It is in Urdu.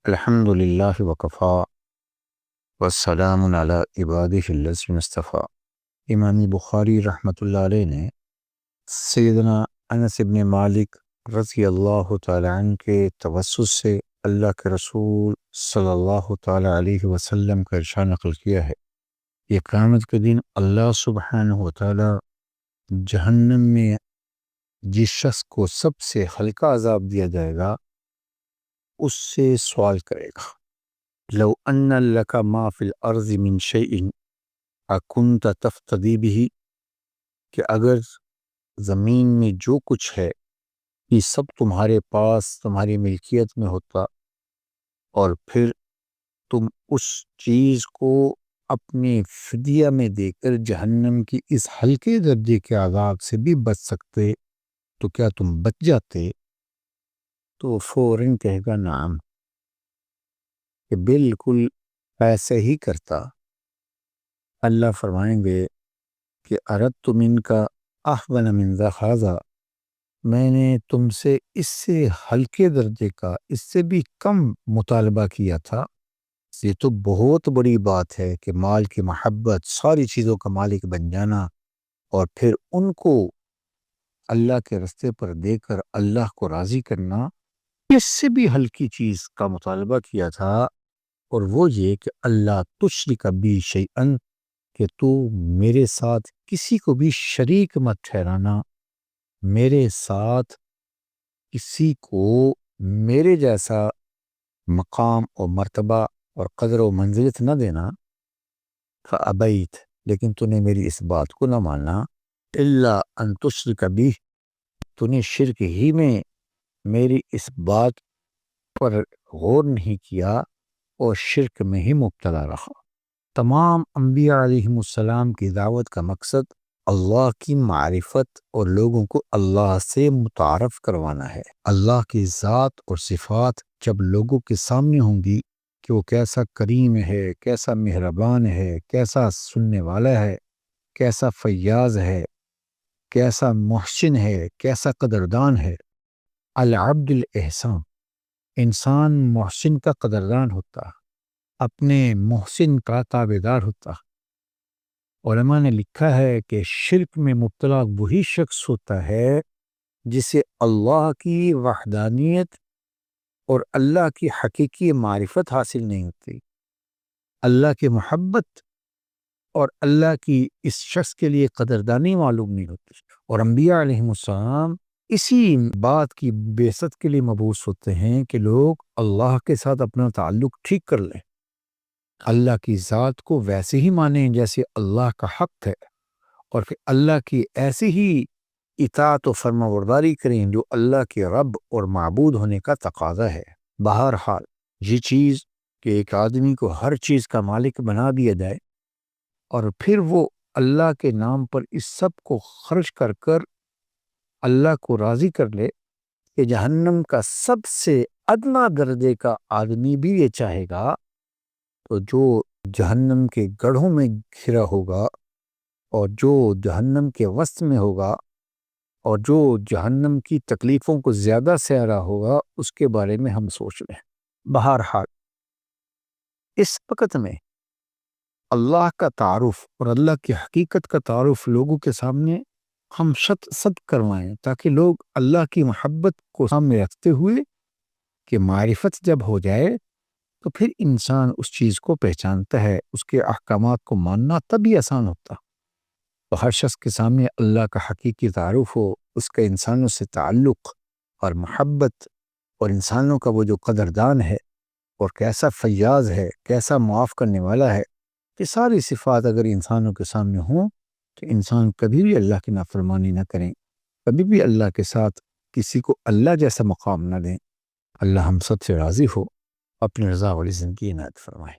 الحمد للہ وکفا والسلام علی عبادہ الذین اصطفیٰ۔ امام بخاری رحمۃ اللہ علیہ نے سیدنا انس بن مالک رضی اللہ تعالی عنہ کے توسط سے اللہ کے رسول صلی اللہ تعالی علیہ وسلم کا ارشاد نقل کیا ہے، یہ قیامت کے دن اللہ سبحانہ و تعالی جہنم میں جس شخص کو سب سے ہلکا عذاب دیا جائے گا اس سے سوال کرے گا، لو ان لک ما فی الارض من شیء اکنت تفتدی بہ، کہ اگر زمین میں جو کچھ ہے یہ سب تمہارے پاس تمہاری ملکیت میں ہوتا اور پھر تم اس چیز کو اپنے فدیہ میں دے کر جہنم کی اس ہلکے درجے کے عذاب سے بھی بچ سکتے تو کیا تم بچ جاتے؟ تو فوراً کہے گا نعم، کہ بالکل ایسے ہی کرتا۔ اللہ فرمائیں گے کہ اردت منک احون من ذا، میں نے تم سے اس سے ہلکے درجے کا، اس سے بھی کم مطالبہ کیا تھا۔ یہ تو بہت بڑی بات ہے کہ مال کی محبت، ساری چیزوں کا مالک بن جانا اور پھر ان کو اللہ کے رستے پر دے کر اللہ کو راضی کرنا، اس سے بھی ہلکی چیز کا مطالبہ کیا تھا، اور وہ یہ کہ اللہ تشرک بی شیئا، کہ تو میرے ساتھ کسی کو بھی شریک مت ٹھہرانا، میرے ساتھ کسی کو میرے جیسا مقام اور مرتبہ اور قدر و منزلت نہ دینا۔ فابیت، لیکن تو نے میری اس بات کو نہ ماننا، الا ان تشرک بی، تو نے شرک ہی میں میری اس بات پر غور نہیں کیا اور شرک میں ہی مبتلا رہا۔ تمام انبیاء علیہ السلام کی دعوت کا مقصد اللہ کی معرفت اور لوگوں کو اللہ سے متعارف کروانا ہے۔ اللہ کی ذات اور صفات جب لوگوں کے سامنے ہوں گی کہ وہ کیسا کریم ہے، کیسا مہربان ہے، کیسا سننے والا ہے، کیسا فیاض ہے، کیسا محسن ہے، کیسا قدردان ہے۔ العبد الاحسان، انسان محسن کا قدردان ہوتا، اپنے محسن کا تابعدار ہوتا۔ علماء نے لکھا ہے کہ شرک میں مبتلا وہی شخص ہوتا ہے جسے اللہ کی وحدانیت اور اللہ کی حقیقی معرفت حاصل نہیں ہوتی، اللہ کی محبت اور اللہ کی اس شخص کے لیے قدردانی معلوم نہیں ہوتی۔ اور انبیاء علیہ السلام اسی بات کی بعثت کے لیے مبعوث ہوتے ہیں کہ لوگ اللہ کے ساتھ اپنا تعلق ٹھیک کر لیں، اللہ کی ذات کو ویسے ہی مانیں جیسے اللہ کا حق ہے، اور پھر اللہ کی ایسی ہی اطاعت و فرمانبرداری کریں جو اللہ کے رب اور معبود ہونے کا تقاضا ہے۔ بہرحال یہ چیز کہ ایک آدمی کو ہر چیز کا مالک بنا دیا جائے اور پھر وہ اللہ کے نام پر اس سب کو خرچ کر کر اللہ کو راضی کر لے، کہ جہنم کا سب سے ادنا درجے کا آدمی بھی یہ چاہے گا، تو جو جہنم کے گڑھوں میں گھرا ہوگا اور جو جہنم کے وسط میں ہوگا اور جو جہنم کی تکلیفوں کو زیادہ سہ رہا ہوگا، اس کے بارے میں ہم سوچ لیں۔ بہرحال اس وقت میں اللہ کا تعارف اور اللہ کی حقیقت کا تعارف لوگوں کے سامنے ہم صد کروائیں، تاکہ لوگ اللہ کی محبت کو سامنے رکھتے ہوئے کہ معرفت جب ہو جائے تو پھر انسان اس چیز کو پہچانتا ہے، اس کے احکامات کو ماننا تب ہی آسان ہوتا۔ تو ہر شخص کے سامنے اللہ کا حقیقی تعارف ہو، اس کا انسانوں سے تعلق اور محبت، اور انسانوں کا وہ جو قدردان ہے اور کیسا فیاض ہے، کیسا معاف کرنے والا ہے، یہ ساری صفات اگر انسانوں کے سامنے ہوں تو انسان کبھی بھی اللہ کی نافرمانی نہ کریں، کبھی بھی اللہ کے ساتھ کسی کو اللہ جیسا مقام نہ دیں۔ اللہ ہم سب سے راضی ہو، اپنی رضا والی زندگی عنایت فرمائے۔